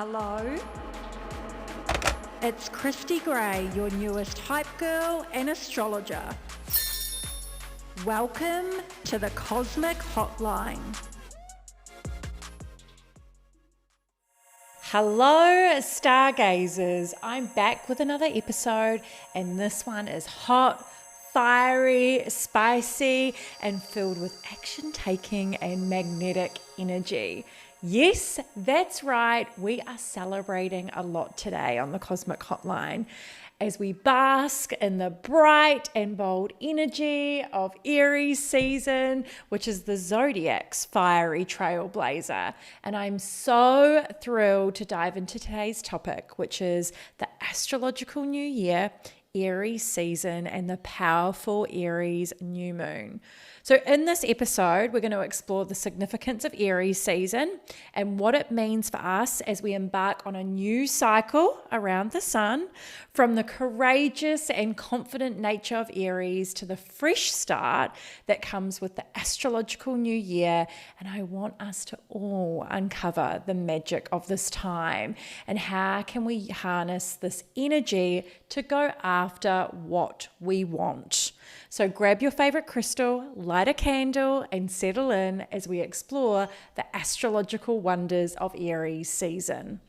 Hello? It's Christy Gray, your newest hype girl and astrologer. Welcome to the Cosmic Hotline. Hello, stargazers. I'm back with another episode, and this one is hot, fiery, spicy, and filled with action-taking and magnetic energy. Yes, that's right. We are celebrating a lot today on the Cosmic Hotline as we bask in the bright and bold energy of Aries season, which is the zodiac's fiery trailblazer. And I'm so thrilled to dive into today's topic, which is the astrological new year, Aries season, and the powerful Aries new moon. So in this episode, we're going to explore the significance of Aries season and what it means for us as we embark on a new cycle around the sun, from the courageous and confident nature of Aries to the fresh start that comes with the astrological new year. And I want us to all uncover the magic of this time and how can we harness this energy to go after what we want. So grab your favorite crystal, light a candle, and settle in as we explore the astrological wonders of Aries season.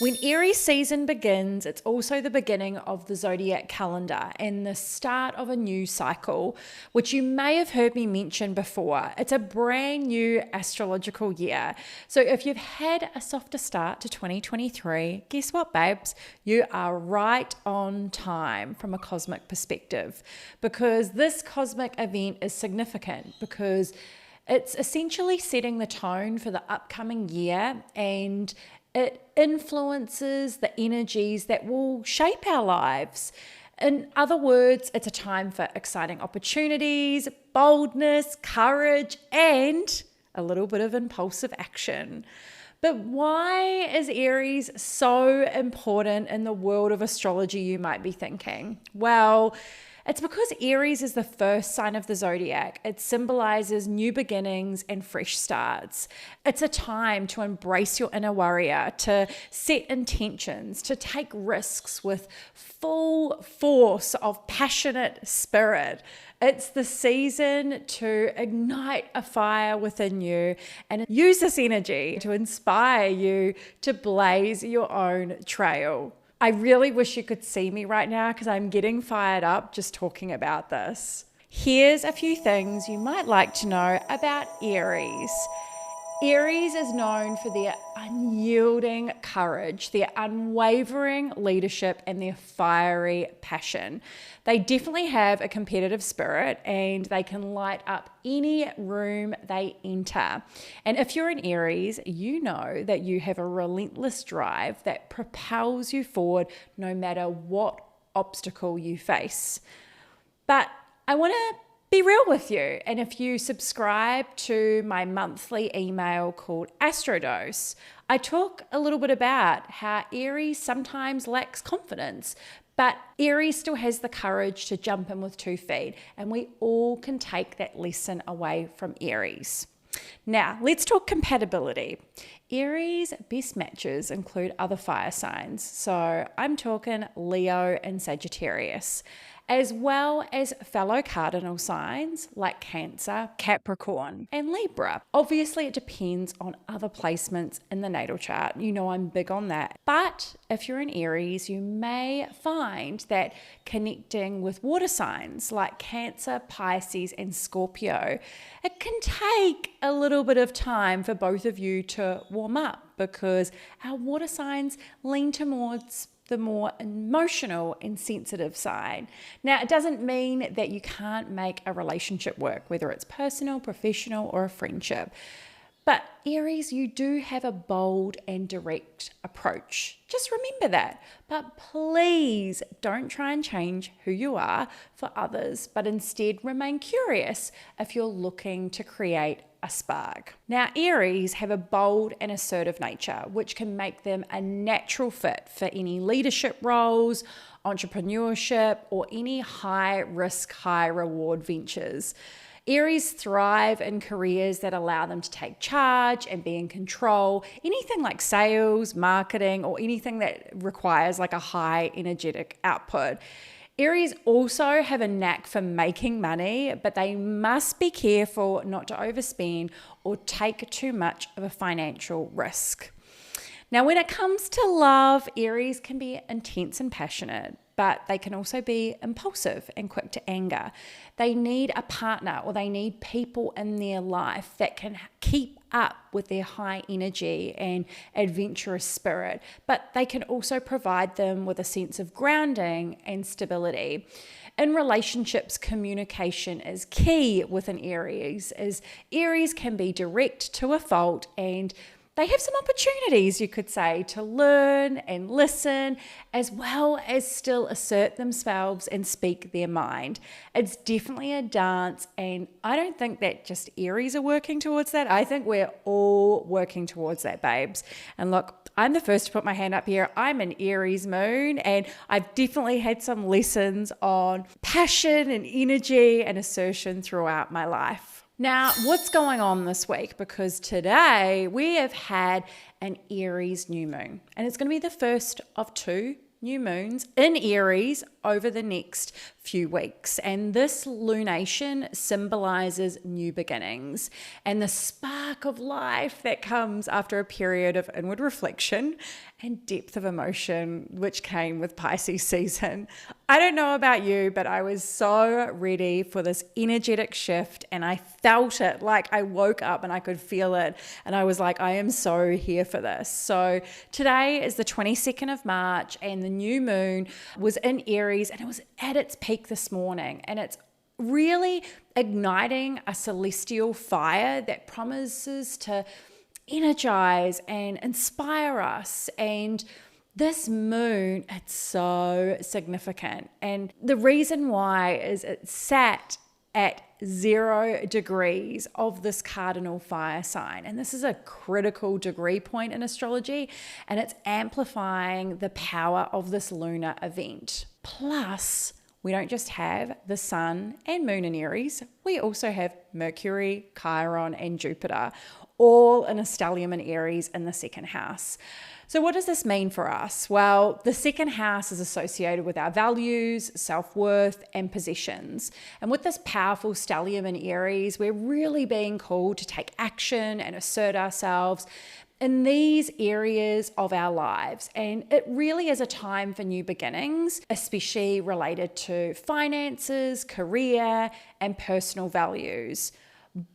When Aries season begins, it's also the beginning of the zodiac calendar and the start of a new cycle, which you may have heard me mention before. It's a brand new astrological year. So if you've had a softer start to 2023, guess what, babes? You are right on time from a cosmic perspective, because this cosmic event is significant because it's essentially setting the tone for the upcoming year, and it influences the energies that will shape our lives. In other words, it's a time for exciting opportunities, boldness, courage, and a little bit of impulsive action. But why is Aries so important in the world of astrology, you might be thinking? Well, it's because Aries is the first sign of the zodiac. It symbolizes new beginnings and fresh starts. It's a time to embrace your inner warrior, to set intentions, to take risks with full force of passionate spirit. It's the season to ignite a fire within you and use this energy to inspire you to blaze your own trail. I really wish you could see me right now because I'm getting fired up just talking about this. Here's a few things you might like to know about Aries. Aries is known for their unyielding courage, their unwavering leadership, and their fiery passion. They definitely have a competitive spirit and they can light up any room they enter. And if you're an Aries, you know that you have a relentless drive that propels you forward no matter what obstacle you face. But I want to be real with you. And if you subscribe to my monthly email called Astrodose, I talk a little bit about how Aries sometimes lacks confidence, but Aries still has the courage to jump in with 2 feet. And we all can take that lesson away from Aries. Now, let's talk compatibility. Aries' best matches include other fire signs. So I'm talking Leo and Sagittarius, as well as fellow cardinal signs like Cancer, Capricorn, and Libra. Obviously, it depends on other placements in the natal chart. You know I'm big on that. But if you're an Aries, you may find that connecting with water signs like Cancer, Pisces, and Scorpio, it can take a little bit of time for both of you to warm up because our water signs lean towards the more emotional and sensitive side. Now, it doesn't mean that you can't make a relationship work, whether it's personal, professional, or a friendship. But Aries, you do have a bold and direct approach. Just remember that. But please don't try and change who you are for others, but instead remain curious if you're looking to create a spark. Now, Aries have a bold and assertive nature, which can make them a natural fit for any leadership roles, entrepreneurship, or any high risk, high reward ventures. Aries thrive in careers that allow them to take charge and be in control. Anything like sales, marketing, or anything that requires like a high energetic output. Aries also have a knack for making money, but they must be careful not to overspend or take too much of a financial risk. Now, when it comes to love, Aries can be intense and passionate, but they can also be impulsive and quick to anger. They need a partner, or they need people in their life that can keep up with their high energy and adventurous spirit, but they can also provide them with a sense of grounding and stability. In relationships, communication is key with an Aries, as Aries can be direct to a fault, and they have some opportunities, you could say, to learn and listen, as well as still assert themselves and speak their mind. It's definitely a dance, and I don't think that just Aries are working towards that. I think we're all working towards that, babes. And look, I'm the first to put my hand up here. I'm an Aries moon, and I've definitely had some lessons on passion and energy and assertion throughout my life. Now, what's going on this week? Because today we have had an Aries new moon, and it's going to be the first of 2 new moons in Aries over the next few weeks. And this lunation symbolizes new beginnings and the spark of life that comes after a period of inward reflection and depth of emotion, which came with Pisces season. I don't know about you, but I was so ready for this energetic shift, and I felt it. Like, I woke up and I could feel it, and I was like, I am so here for this. So today is the 22nd of March, and the new moon was in Aries, and it was at its peak this morning, and it's really igniting a celestial fire that promises to energize and inspire us. And this moon, it's so significant. And the reason why is it sat at 0 degrees of this cardinal fire sign. And this is a critical degree point in astrology, and it's amplifying the power of this lunar event. Plus, we don't just have the sun and moon in Aries, we also have Mercury, Chiron, and Jupiter, all in a stellium in Aries in the second house. So what does this mean for us? Well, the second house is associated with our values, self-worth, and possessions. And with this powerful stellium in Aries, we're really being called to take action and assert ourselves in these areas of our lives. And it really is a time for new beginnings, especially related to finances, career, and personal values.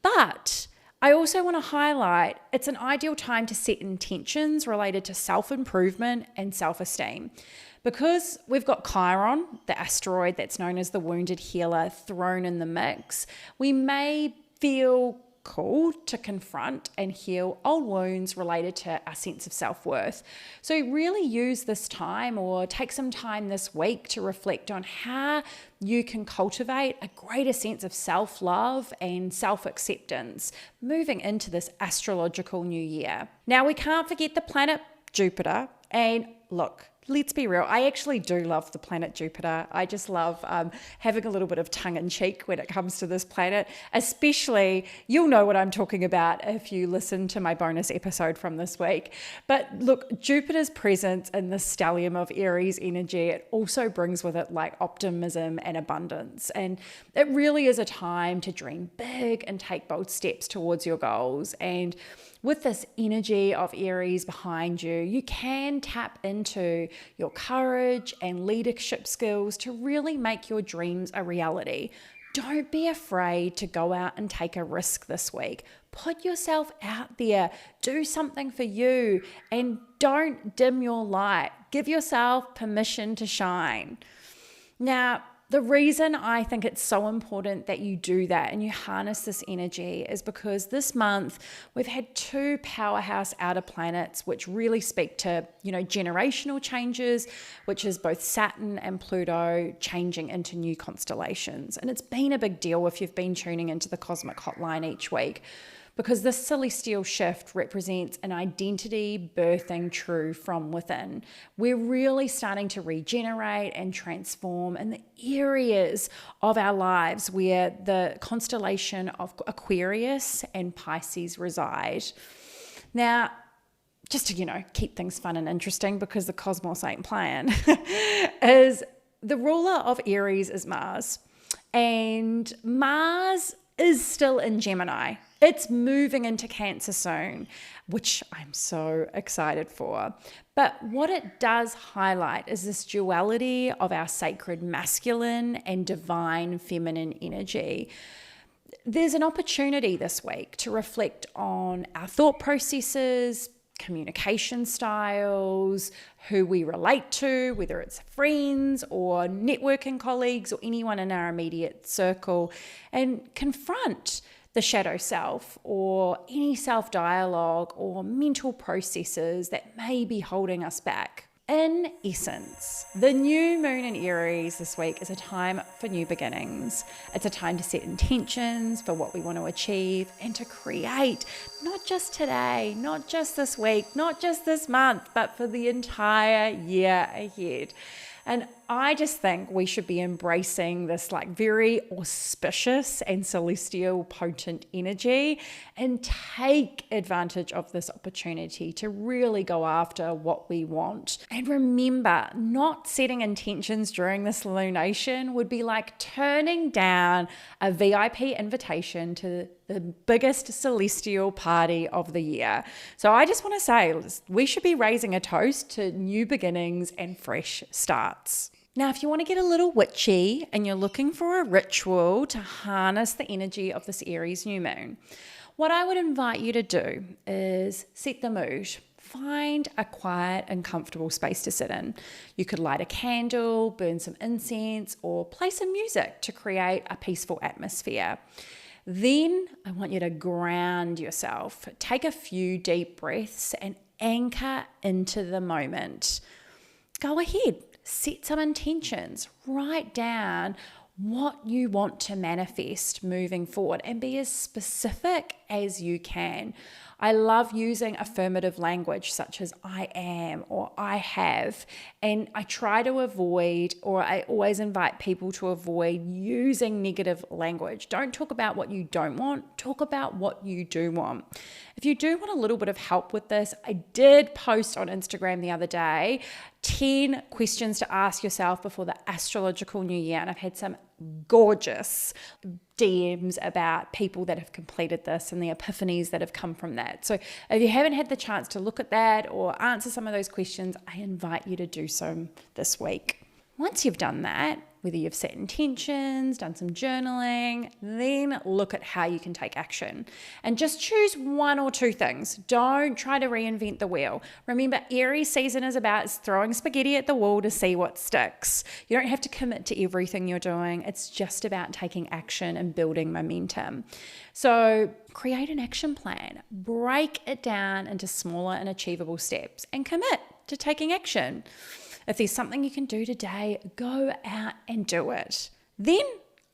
But I also want to highlight it's an ideal time to set intentions related to self-improvement and self-esteem. Because we've got Chiron, the asteroid that's known as the wounded healer, thrown in the mix, we may feel called to confront and heal old wounds related to our sense of self-worth. So really use this time, or take some time this week to reflect on how you can cultivate a greater sense of self-love and self-acceptance moving into this astrological new year. Now, we can't forget the planet Jupiter. And look, let's be real, I actually do love the planet Jupiter. I just love having a little bit of tongue-in-cheek when it comes to this planet, especially, you'll know what I'm talking about if you listen to my bonus episode from this week. But look, Jupiter's presence in the stellium of Aries energy, it also brings with it like optimism and abundance. And it really is a time to dream big and take bold steps towards your goals. And with this energy of Aries behind you, you can tap into your courage and leadership skills to really make your dreams a reality. Don't be afraid to go out and take a risk this week. Put yourself out there, do something for you, and don't dim your light. Give yourself permission to shine. Now, the reason I think it's so important that you do that and you harness this energy is because this month we've had 2 powerhouse outer planets which really speak to, generational changes, which is both Saturn and Pluto changing into new constellations. And it's been a big deal if you've been tuning into the Cosmic Hotline each week. because this celestial shift represents an identity birthing true from within. We're really starting to regenerate and transform in the areas of our lives where the constellation of Aquarius and Pisces reside. Now, just to, keep things fun and interesting, because the cosmos ain't playing, is the ruler of Aries is Mars. And Mars is still in Gemini. It's moving into Cancer soon, which I'm so excited for. But what it does highlight is this duality of our sacred masculine and divine feminine energy. There's an opportunity this week to reflect on our thought processes, communication styles, who we relate to, whether it's friends or networking colleagues or anyone in our immediate circle, and confront the shadow self or any self-dialogue or mental processes that may be holding us back. In essence, the new moon in Aries this week is a time for new beginnings. It's a time to set intentions for what we want to achieve and to create, not just today, not just this week, not just this month, but for the entire year ahead. And I just think we should be embracing this very auspicious and celestial potent energy and take advantage of this opportunity to really go after what we want. And remember, not setting intentions during this lunation would be like turning down a VIP invitation to the biggest celestial party of the year. So I just want to say, we should be raising a toast to new beginnings and fresh starts. Now, if you want to get a little witchy and you're looking for a ritual to harness the energy of this Aries new moon, what I would invite you to do is set the mood. Find a quiet and comfortable space to sit in. You could light a candle, burn some incense, or play some music to create a peaceful atmosphere. Then I want you to ground yourself. Take a few deep breaths and anchor into the moment. Go ahead. Set some intentions, write down what you want to manifest moving forward and be as specific as you can. I love using affirmative language such as I am or I have, and I try to avoid, or I always invite people to avoid using negative language. Don't talk about what you don't want, talk about what you do want. If you do want a little bit of help with this, I did post on Instagram the other day 10 questions to ask yourself before the astrological new year, and I've had some gorgeous DMs about people that have completed this and the epiphanies that have come from that. So if you haven't had the chance to look at that or answer some of those questions, I invite you to do so this week. Once you've done that, whether you've set intentions, done some journaling, then look at how you can take action. And just choose one or two things. Don't try to reinvent the wheel. Remember, Aries season is about throwing spaghetti at the wall to see what sticks. You don't have to commit to everything you're doing. It's just about taking action and building momentum. So create an action plan. Break it down into smaller and achievable steps and commit to taking action. If there's something you can do today, go out and do it. Then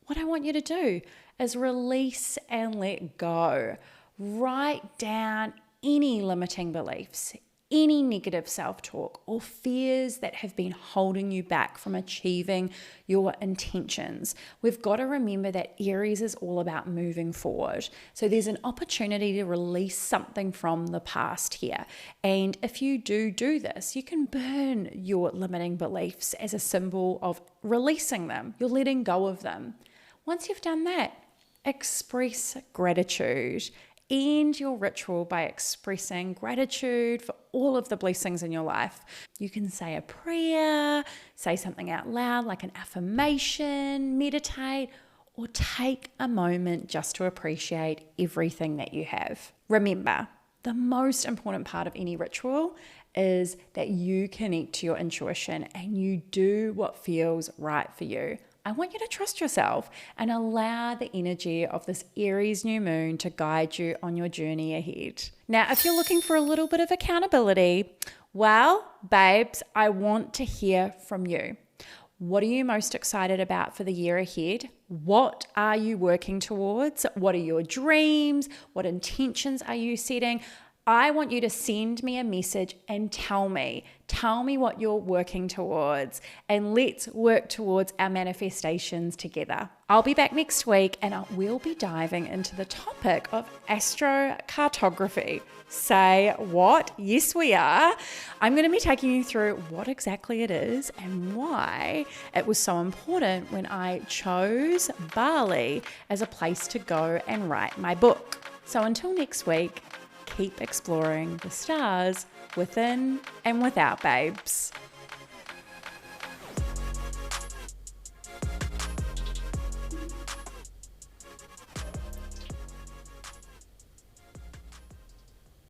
what I want you to do is release and let go. Write down any limiting beliefs, any negative self-talk or fears that have been holding you back from achieving your intentions. We've got to remember that Aries is all about moving forward. So there's an opportunity to release something from the past here. And if you do this, you can burn your limiting beliefs as a symbol of releasing them. You're letting go of them. Once you've done that, express gratitude. End your ritual by expressing gratitude for all of the blessings in your life. You can say a prayer, say something out loud like an affirmation, meditate, or take a moment just to appreciate everything that you have. Remember, the most important part of any ritual is that you connect to your intuition and you do what feels right for you. I want you to trust yourself and allow the energy of this Aries new moon to guide you on your journey ahead. Now, if you're looking for a little bit of accountability, well, babes, I want to hear from you. What are you most excited about for the year ahead? What are you working towards? What are your dreams? What intentions are you setting? I want you to send me a message and tell me what you're working towards, and let's work towards our manifestations together. I'll be back next week and we'll be diving into the topic of astrocartography. Say what? Yes, we are. I'm going to be taking you through what exactly it is and why it was so important when I chose Bali as a place to go and write my book. So until next week, keep exploring the stars within and without, babes.